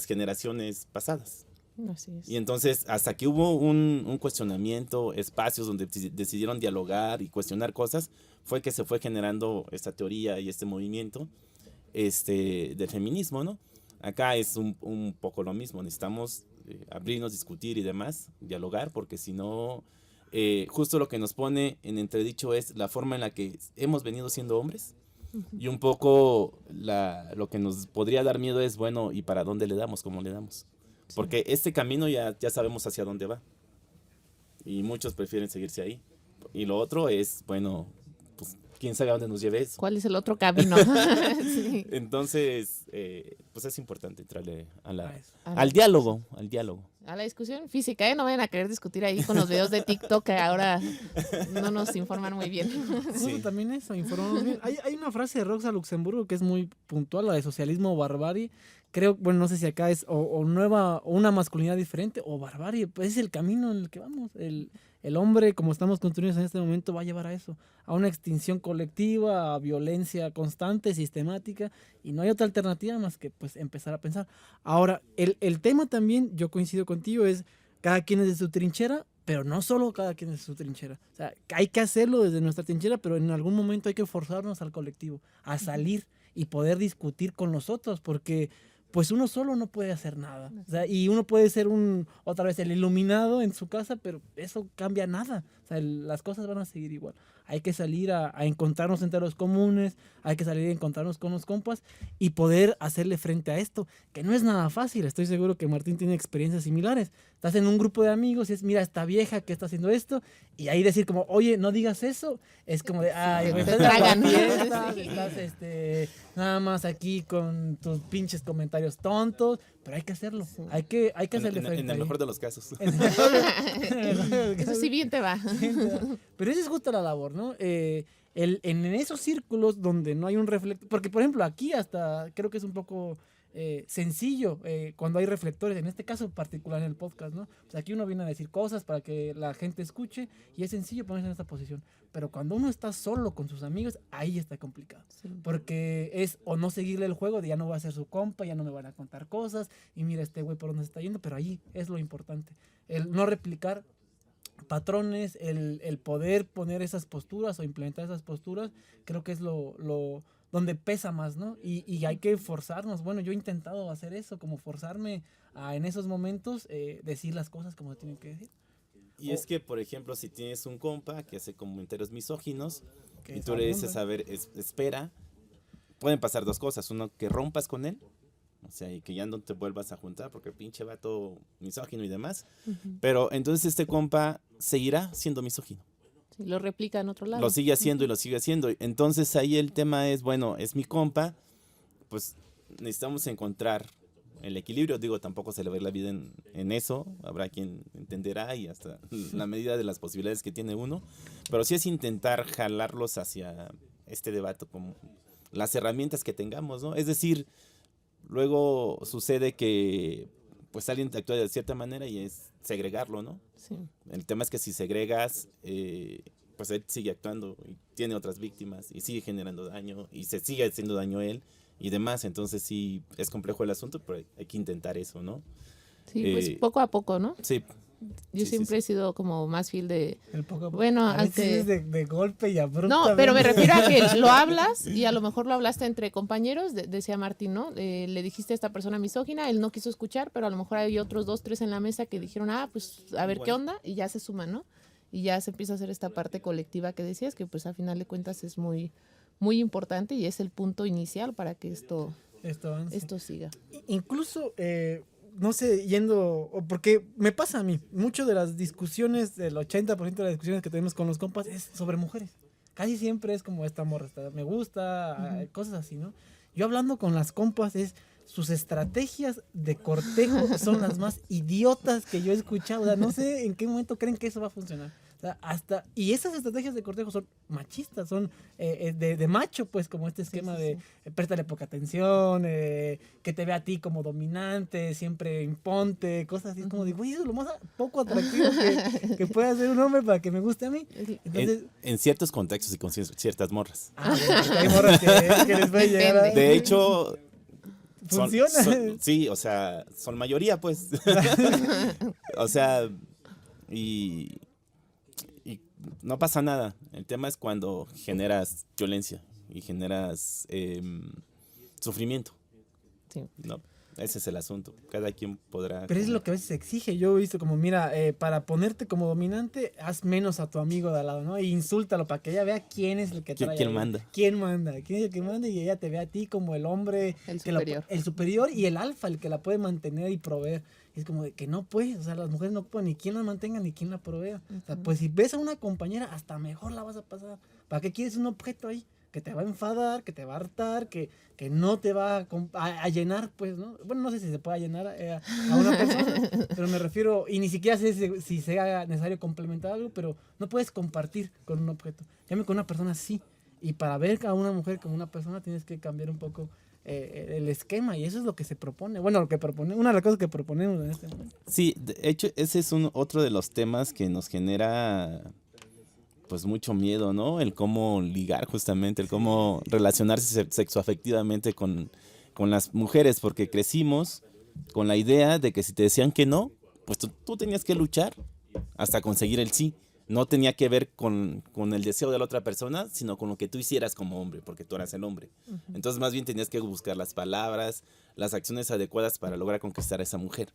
generaciones pasadas. Así es. Y entonces, hasta que hubo un cuestionamiento, espacios donde decidieron dialogar y cuestionar cosas, fue que se fue generando esta teoría y este movimiento del feminismo, ¿no? Acá es un poco lo mismo, necesitamos abrirnos, discutir y demás, dialogar, porque si no, justo lo que nos pone en entredicho es la forma en la que hemos venido siendo hombres. Uh-huh. Y un poco lo que nos podría dar miedo es, bueno, ¿y para dónde le damos? ¿Cómo le damos? Porque este camino ya sabemos hacia dónde va. Y muchos prefieren seguirse ahí. Y lo otro es, bueno, pues quién sabe a dónde nos lleve eso. ¿Cuál es el otro camino? Sí. Entonces, pues es importante entrarle al diálogo. A la discusión física, ¿eh? No vayan a querer discutir ahí con los videos de TikTok que ahora no nos informan muy bien. Sí, también eso, informamos bien. Hay una frase de Rosa Luxemburgo que es muy puntual, la de socialismo o barbarie. Creo, bueno, no sé si acá es o una masculinidad diferente o barbarie, pues es el camino en el que vamos. El hombre, como estamos construyendo en este momento, va a llevar a eso, a una extinción colectiva, a violencia constante, sistemática, y no hay otra alternativa más que pues empezar a pensar. Ahora, el tema también, yo coincido contigo, es cada quien es de su trinchera, pero no solo cada quien es de su trinchera. O sea, hay que hacerlo desde nuestra trinchera, pero en algún momento hay que forzarnos al colectivo, a salir y poder discutir con los otros, porque pues uno solo no puede hacer nada. O sea, y uno puede ser otra vez el iluminado en su casa, pero eso cambia nada. O sea, las cosas van a seguir igual. Hay que salir a encontrarnos entre los comunes, hay que salir a encontrarnos con los compas y poder hacerle frente a esto, que no es nada fácil. Estoy seguro que Martín tiene experiencias similares. Estás en un grupo de amigos y es, mira, esta vieja que está haciendo esto, y ahí decir como, oye, no digas eso, es como de, ay, te tragan. Estás nada más aquí con tus pinches comentarios tontos, pero hay que hacerlo, hay que hacerle frente. En el mejor de los casos. Eso sí bien te va. Pero esa es justo la labor, ¿no? En esos círculos donde no hay un reflector, porque por ejemplo aquí hasta creo que es un poco sencillo cuando hay reflectores, en este caso particular en el podcast, ¿no? O sea, aquí uno viene a decir cosas para que la gente escuche y es sencillo ponerse en esta posición, pero cuando uno está solo con sus amigos, ahí está complicado, sí. Porque es o no seguirle el juego de ya no va a ser su compa, ya no me van a contar cosas y mira este güey por dónde se está yendo, pero ahí es lo importante, el no replicar patrones, el poder poner esas posturas o implementar esas posturas, creo que es lo donde pesa más, ¿no? Y hay que forzarnos. Bueno, yo he intentado hacer eso, como forzarme a en esos momentos decir las cosas como se tienen que decir. Y es que, por ejemplo, si tienes un compa que hace comentarios misóginos y tú le dices, a ver, espera, pueden pasar dos cosas. Uno, que rompas con él, o sea, y que ya no te vuelvas a juntar porque pinche vato misógino y demás. Uh-huh. Pero entonces este compa seguirá siendo misógino. Sí, lo replica en otro lado. Lo sigue haciendo, uh-huh, y lo sigue haciendo. Entonces ahí el tema es, bueno, es mi compa, pues necesitamos encontrar el equilibrio. Digo, tampoco se le va a ir la vida en eso. Habrá quien entenderá y hasta la medida de las posibilidades que tiene uno. Pero sí es intentar jalarlos hacia este debate con las herramientas que tengamos, ¿no? Es decir, luego sucede que pues alguien actúa de cierta manera y es segregarlo, ¿no? Sí. El tema es que si segregas, pues él sigue actuando y tiene otras víctimas y sigue generando daño y se sigue haciendo daño a él y demás. Entonces sí, es complejo el asunto, pero hay que intentar eso, ¿no? Sí, pues poco a poco, ¿no? Sí, Yo siempre he sido como más fiel de... El poco a poco. Bueno, a veces es de golpe y abruptamente. No, pero me refiero a que lo hablas y a lo mejor lo hablaste entre compañeros, decía Martín, ¿no? Le dijiste a esta persona misógina, él no quiso escuchar, pero a lo mejor hay otros 2, 3 en la mesa que dijeron, pues a ver qué onda, y ya se suman, ¿no? Y ya se empieza a hacer esta parte colectiva que decías, que pues al final de cuentas es muy, muy importante y es el punto inicial para que esto siga. Incluso, no sé, porque me pasa a mí, mucho de las discusiones, el 80% de las discusiones que tenemos con los compas es sobre mujeres. Casi siempre es como esta morra, me gusta, cosas así, ¿no? Yo hablando con las compas sus estrategias de cortejo son las más idiotas que yo he escuchado. O sea, no sé en qué momento creen que eso va a funcionar. O sea, y esas estrategias de cortejo son machistas, son de macho, pues, como este esquema de préstale poca atención, que te vea a ti como dominante, siempre imponte, cosas así. Es como de, güey, eso es lo más poco atractivo que puede hacer un hombre para que me guste a mí. Entonces, en ciertos contextos y con ciertas morras. Bueno, hay morras que les puede llegar a... De hecho... Funciona. Sí, o sea, son mayoría, pues. O sea, y no pasa nada. El tema es cuando generas violencia y generas sufrimiento. Sí. No, ese es el asunto. Cada quien podrá... Pero es lo que a veces se exige. Yo he visto como, mira, para ponerte como dominante, haz menos a tu amigo de al lado, ¿no? E insúltalo para que ella vea quién es el que trae. ¿Quién manda? ¿Quién manda? ¿Quién es el que manda? Y ella te ve a ti como el hombre... El superior. El superior y el alfa, el que la puede mantener y proveer. Es como de que no puede, o sea, las mujeres no pueden ni quien la mantenga ni quien la provea. O sea, pues si ves a una compañera, hasta mejor la vas a pasar. ¿Para qué quieres un objeto ahí? Que te va a enfadar, que te va a hartar, que no te va a llenar, pues, ¿no? Bueno, no sé si se puede llenar a una persona, pero me refiero, y ni siquiera sé si sea necesario complementar algo, pero no puedes compartir con un objeto. Con una persona sí. Y para ver a una mujer como una persona tienes que cambiar un poco el esquema, y eso es lo que se propone. Bueno, una de las cosas que proponemos en este momento. Sí, de hecho, ese es otro de los temas que nos genera... pues mucho miedo, ¿no? El cómo ligar justamente, el cómo relacionarse sexoafectivamente con las mujeres, porque crecimos con la idea de que si te decían que no, pues tú tenías que luchar hasta conseguir el sí. No tenía que ver con el deseo de la otra persona, sino con lo que tú hicieras como hombre, porque tú eras el hombre. Entonces más bien tenías que buscar las palabras, las acciones adecuadas para lograr conquistar a esa mujer.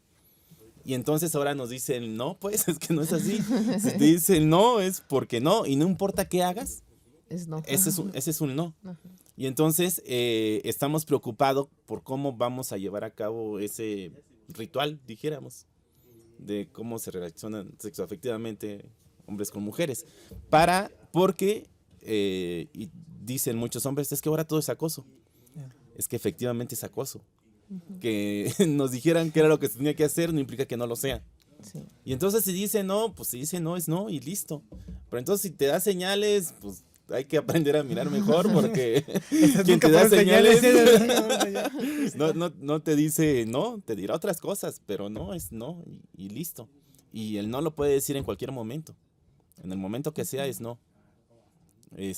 Y entonces ahora nos dicen, no, pues es que no es así. Si te dicen no, es porque no. Y no importa qué hagas, es no. Ese es un no. Y entonces estamos preocupados por cómo vamos a llevar a cabo ese ritual, dijéramos, de cómo se relacionan sexoafectivamente hombres con mujeres. Porque y dicen muchos hombres, es que ahora todo es acoso. Es que efectivamente es acoso. Que nos dijeran que era lo que se tenía que hacer no implica que no lo sea. Sí. Y entonces si dice no, pues si dice no es no y listo. Pero entonces si te da señales, pues hay que aprender a mirar mejor, porque quien te da señales no te dice no, te dirá otras cosas, pero no es no y listo. Y el no lo puede decir en cualquier momento. En el momento que sea es no. Y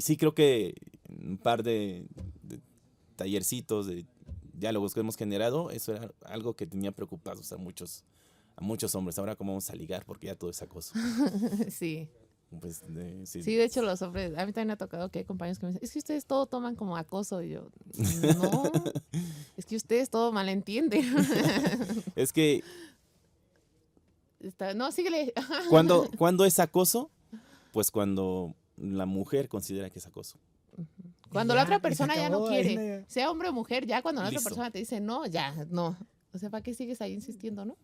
sí creo que un par de tallercitos, de diálogos que hemos generado, eso era algo que tenía preocupados a muchos hombres. Ahora cómo vamos a ligar, porque ya todo es acoso. Sí. Pues, sí. Sí, de hecho los hombres, a mí también me ha tocado que hay compañeros que me dicen, es que ustedes todo toman como acoso. Y yo, no, es que ustedes todo malentienden. Es que... no, síguele. ¿Cuándo es acoso? Pues cuando la mujer considera que es acoso. Cuando la otra persona ya no quiere, sea hombre o mujer, ya cuando la otra persona te dice no, ya, no. O sea, ¿para qué sigues ahí insistiendo, no?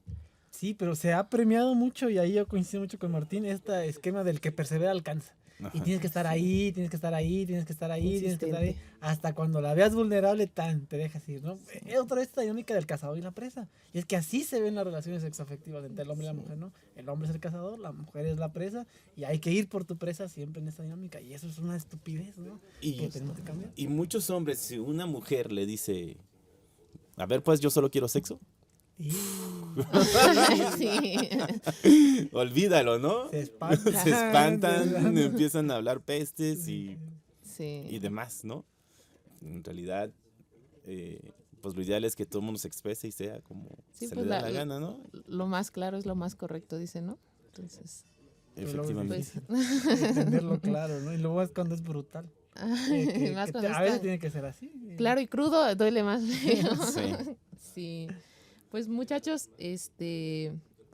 Sí, pero se ha premiado mucho, y ahí yo coincido mucho con Martín, este esquema del que persevera alcanza. Ajá. Y tienes que estar ahí, tienes que estar ahí, tienes que estar ahí, tienes que estar ahí, hasta cuando la veas vulnerable, te dejas ir, ¿no? Es otra vez esta dinámica del cazador y la presa. Y es que así se ven las relaciones sexoafectivas entre el hombre y la mujer, ¿no? El hombre es el cazador, la mujer es la presa, y hay que ir por tu presa siempre en esta dinámica. Y eso es una estupidez, ¿no? Que tenemos que cambiar. Y muchos hombres, si una mujer le dice, a ver, pues yo solo quiero sexo. Sí. Olvídalo, ¿no? Se espantan, empiezan a hablar pestes sí. y demás, ¿no? En realidad, pues lo ideal es que todo el mundo se exprese y sea como sí, se pues le da la gana, ¿no? Lo más claro es lo más correcto, dice, ¿no? Entonces... Efectivamente. Pues, entenderlo claro, ¿no? Y luego es cuando es brutal. A veces tiene que ser así. Claro y crudo duele más feo. Sí. Sí. Pues muchachos,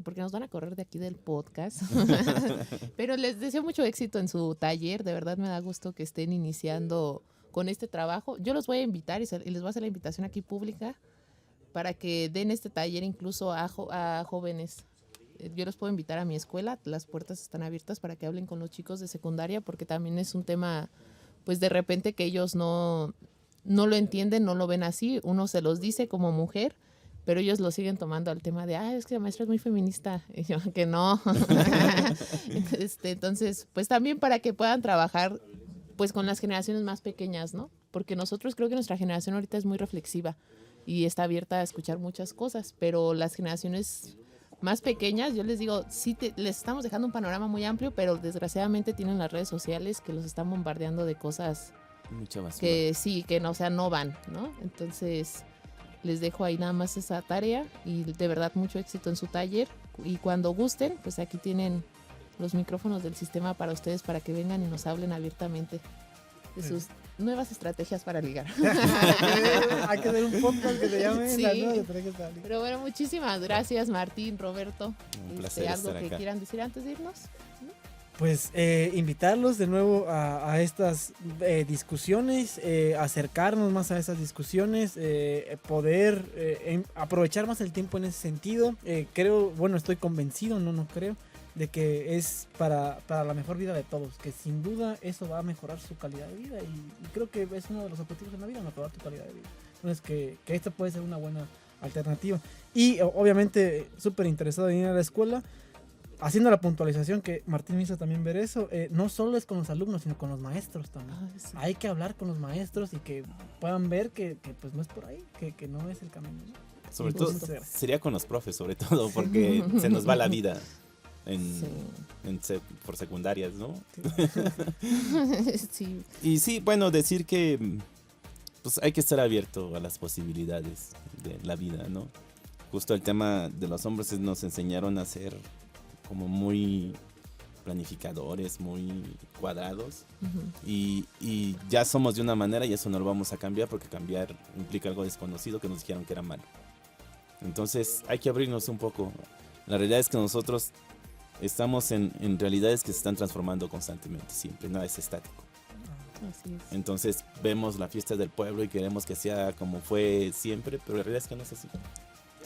porque nos van a correr de aquí del podcast. Pero les deseo mucho éxito en su taller. De verdad me da gusto que estén iniciando con este trabajo. Yo los voy a invitar y les voy a hacer la invitación aquí pública para que den este taller incluso a jóvenes. Yo los puedo invitar a mi escuela. Las puertas están abiertas para que hablen con los chicos de secundaria, porque también es un tema, pues de repente que ellos no lo entienden, no lo ven así. Uno se los dice como mujer, pero ellos lo siguen tomando al tema de, es que la maestra es muy feminista. Y yo, que no. Entonces, pues también para que puedan trabajar pues con las generaciones más pequeñas, ¿no? Porque nosotros creo que nuestra generación ahorita es muy reflexiva y está abierta a escuchar muchas cosas, pero las generaciones más pequeñas, yo les digo, sí les estamos dejando un panorama muy amplio, pero desgraciadamente tienen las redes sociales que los están bombardeando de cosas que sí, que no, o sea, no van, ¿no? Entonces, les dejo ahí nada más esa tarea y de verdad mucho éxito en su taller. Y cuando gusten, pues aquí tienen los micrófonos del sistema para ustedes, para que vengan y nos hablen abiertamente de sus nuevas estrategias para ligar. Hay que hacer un podcast que se llame sí. Las nuevas estrategias para ligar. Pero bueno, muchísimas gracias, Martín, Roberto. Un placer ¿Algo estar que acá. quieran decir antes de irnos? Pues invitarlos de nuevo a estas discusiones, acercarnos más a esas discusiones, poder aprovechar más el tiempo en ese sentido. Creo, bueno, estoy convencido, no creo, de que es para la mejor vida de todos, que sin duda eso va a mejorar su calidad de vida y creo que es uno de los objetivos en la vida, mejorar tu calidad de vida. Entonces que esta puede ser una buena alternativa. Y obviamente súper interesado en ir a la escuela, haciendo la puntualización que Martín me hizo también ver eso, no solo es con los alumnos, sino con los maestros también. Sí. Hay que hablar con los maestros y que puedan ver que pues no es por ahí, que no es el camino, ¿no? Sobre todo sería con los profes, sobre todo, porque se nos va la vida por secundarias, ¿no? Sí. Y sí, bueno, decir que pues hay que estar abierto a las posibilidades de la vida, ¿no? Justo el tema de los hombres nos enseñaron a ser como muy planificadores, muy cuadrados, y ya somos de una manera y eso no lo vamos a cambiar, porque cambiar implica algo desconocido que nos dijeron que era malo. Entonces hay que abrirnos un poco. La realidad es que nosotros estamos en realidades que se están transformando constantemente, siempre, nada es estático. Así es. Entonces vemos la fiesta del pueblo y queremos que sea como fue siempre, pero la realidad es que no es así.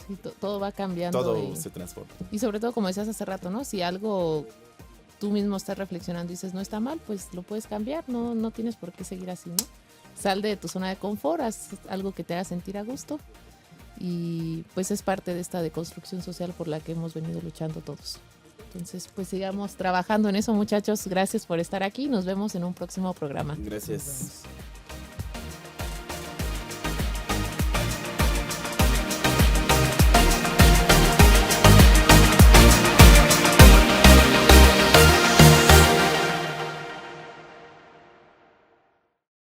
Sí, todo va cambiando. Todo se transforma. Y sobre todo, como decías hace rato, ¿no? Si algo tú mismo estás reflexionando y dices no está mal, pues lo puedes cambiar, no tienes por qué seguir así, ¿no? Sal de tu zona de confort, haz algo que te haga sentir a gusto y pues es parte de esta deconstrucción social por la que hemos venido luchando todos. Entonces, pues sigamos trabajando en eso, muchachos. Gracias por estar aquí. Nos vemos en un próximo programa. Gracias.